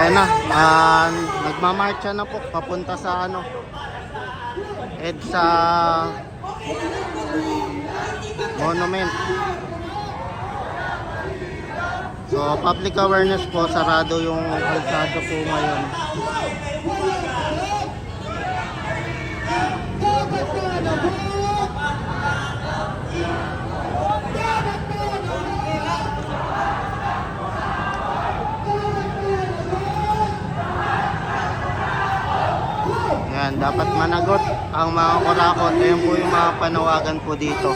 Ayan na, nagmamarcha na po papunta sa EDSA Monument. So public awareness po, sarado yung kalsada po ngayon. Yan, dapat managot ang mga kurakot. Ayan po yung mga panawagan po dito.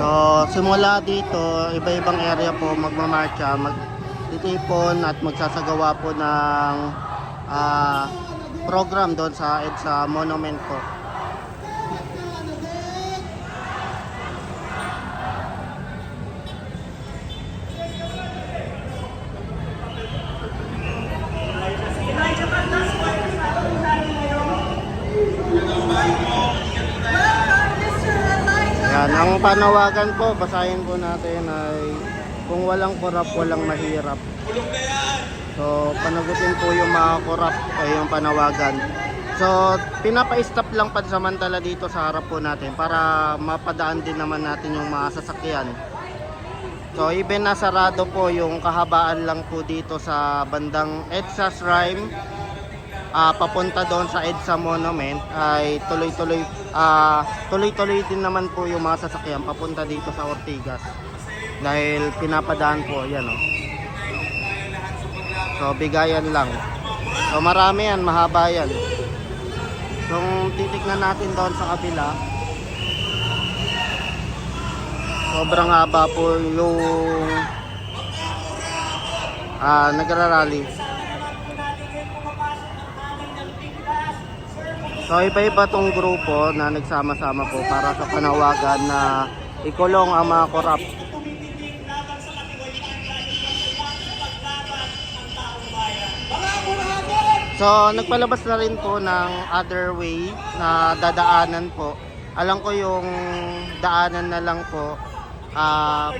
So simula dito, iba-ibang area po magmamarcha, magtitipon at magsasagawa po ng program doon sa EDSA Monument po. Yan, ang panawagan po, basahin po natin ay kung walang korap, walang mahirap. So, panagutin po yung mga korap ay yung panawagan. So, pinapa-stop lang pansamantala dito sa harap po natin para mapadaan din naman natin yung mga sasakyan. So, even na sarado po yung kahabaan lang po dito sa bandang EDSA Shrine, papunta doon sa EDSA Monument ay tuloy-tuloy din naman po yung mga sasakyan papunta dito sa Ortigas dahil pinapadaan po yan So bigayan lang, so marami yan, mahaba yan. So titignan natin doon sa kabila, sobrang haba po yung nagrarally. So iba-iba tong grupo na nagsama-sama po para sa panawagan na ikulong ang mga korap. So nagpalabas na rin po ng other way na dadaanan po. Alam ko yung daanan na lang po,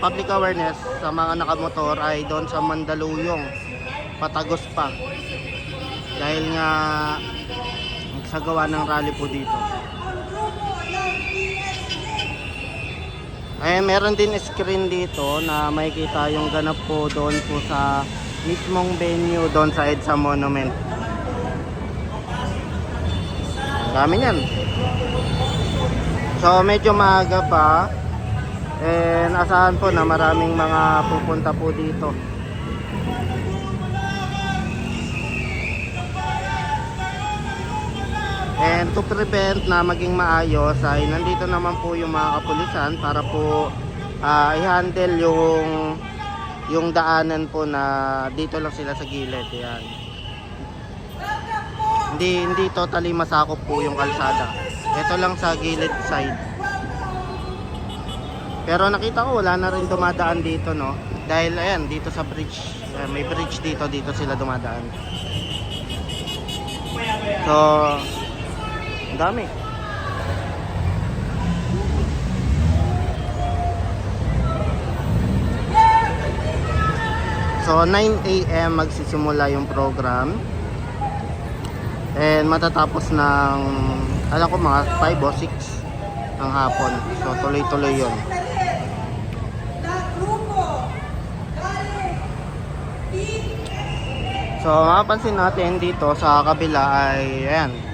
public awareness sa mga nakamotor ay doon sa Mandaluyong, Patagos pa. Dahil nga sa gawa ng rally po dito. Ay meron din screen dito na makikita yung ganap po doon po sa mismong venue doon sa EDSA Monument. Dami niyan. So medyo maaga pa and asahan po na maraming mga pupunta po dito. And to prevent na maging maayos ay nandito naman po yung mga kapulisan para po i-handle yung daanan po na dito lang sila sa gilid. Yan. Hindi totally masakop po yung kalsada. Ito lang sa gilid side. Pero nakita ko wala na rin dumadaan dito, no? Dahil ayan, dito sa bridge. May bridge dito sila dumadaan. So ang dami. So 9 AM magsisimula yung program and matatapos ng alam ko mga 5 o 6 ng hapon. So tuloy-tuloy yun. So mapapansin natin dito sa kabila ay ayan,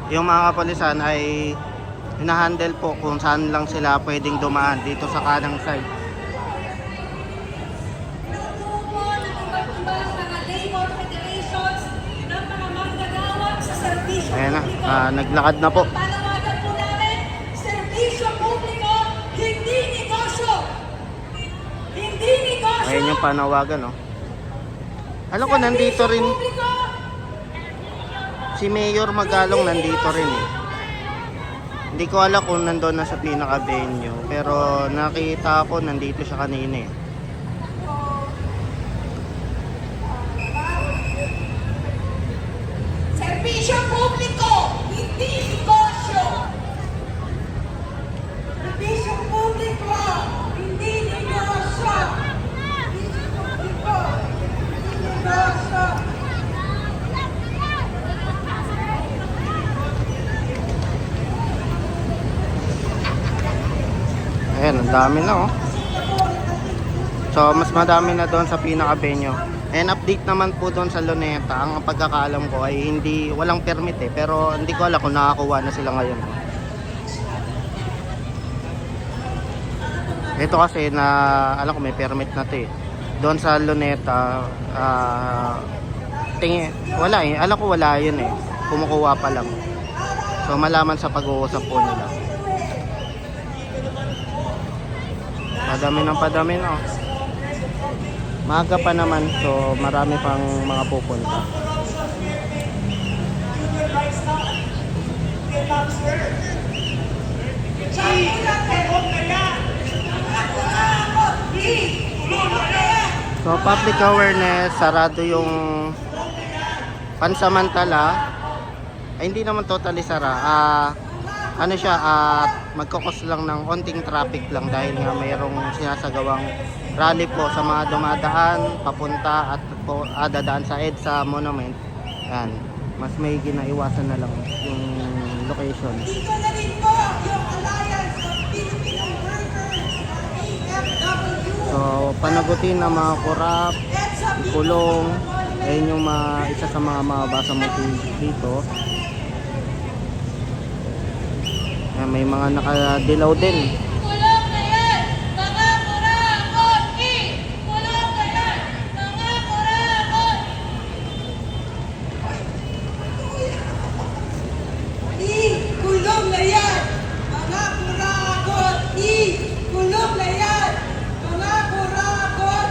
yung mga kapulisan ay hinahandle po kung saan lang sila pwedeng dumaan dito sa kanang side. Ayan na, naglakad na po. Ayan yung panawagan, no? Alam ko nandito rin si Mayor Magalong, nandito rin eh. Hindi ko alam kung nandoon na sa pinaka-venue, pero nakita ko nandito siya kanina eh. Serbisyo publiko, hindi negosyo. Serbisyo Ang dami na oh. So mas madami na doon sa pinaka-venue. And update naman po doon sa Luneta, ang pagkakaalam ko ay hindi, walang permit eh, pero hindi ko alam kung nakakuha na sila ngayon. Ito kasi na alam ko may permit na 'to eh. Doon sa Luneta, wala eh, alam ko wala yun eh. Kumukuha pa lang. So malaman sa pag-uusap po nila. Padami na oh. Maaga pa naman, so marami pang mga pupunta. So public awareness, sarado yung pansamantala. Ay, hindi naman totally sara. Ano siya, magkukos lang ng onting traffic lang dahil nga mayroong sinasagawang rally po sa mga dumadaan papunta at po dadaan sa EDSA Monument. Yan, mas may ginaiwasan na lang yung location. So panagutin ng mga korap, kulong, ayun yung isa sa mga mabasa mo dito. Yan, may mga nakadilaw din. Kulong na yan! Mga kurakot! Kulong na yan! Mga kurakot! Kulong na yan! Mga kurakot! Kulong na yan! Mga kurakot!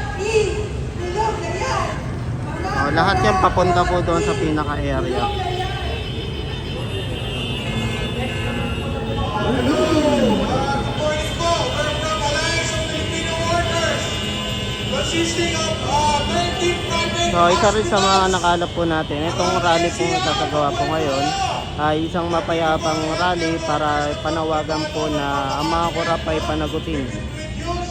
Kulong na yan! Lahat yan papunta po doon sa pinaka-area. So isa rin sa mga nakalap po natin, itong rally po na sasagawa po ngayon ay isang mapayapang rally para panawagan po na ang mga korap ay panagutin.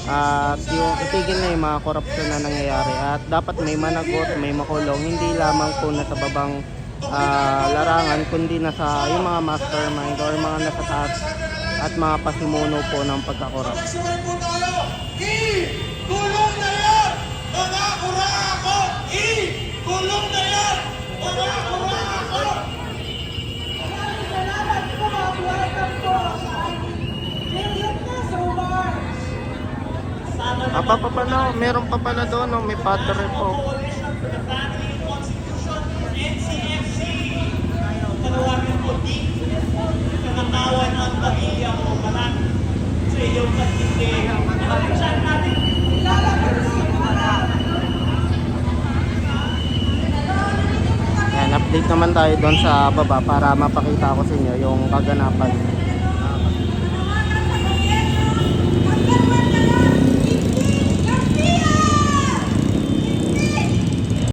At yung itigil na yung mga korupsyon na nangyayari at dapat may managot, may makulong, hindi lamang po nasa babang larangan kundi nasa yung mga mastermind or mga nasa taas at mga pasimuno po ng pagkakorap. Kulong na yan! Mga kurakot! Kulong na yan! Mga kurakot! Salamat po! Welcome po! Million na so much! Meron pa pala doon, no? May battery po. Panawagan po din nakatawan ang pamilya mo marami sa iyong pagtitigil. Saan natin Yan, update naman tayo doon sa baba para mapakita ko sa inyo yung kaganapan.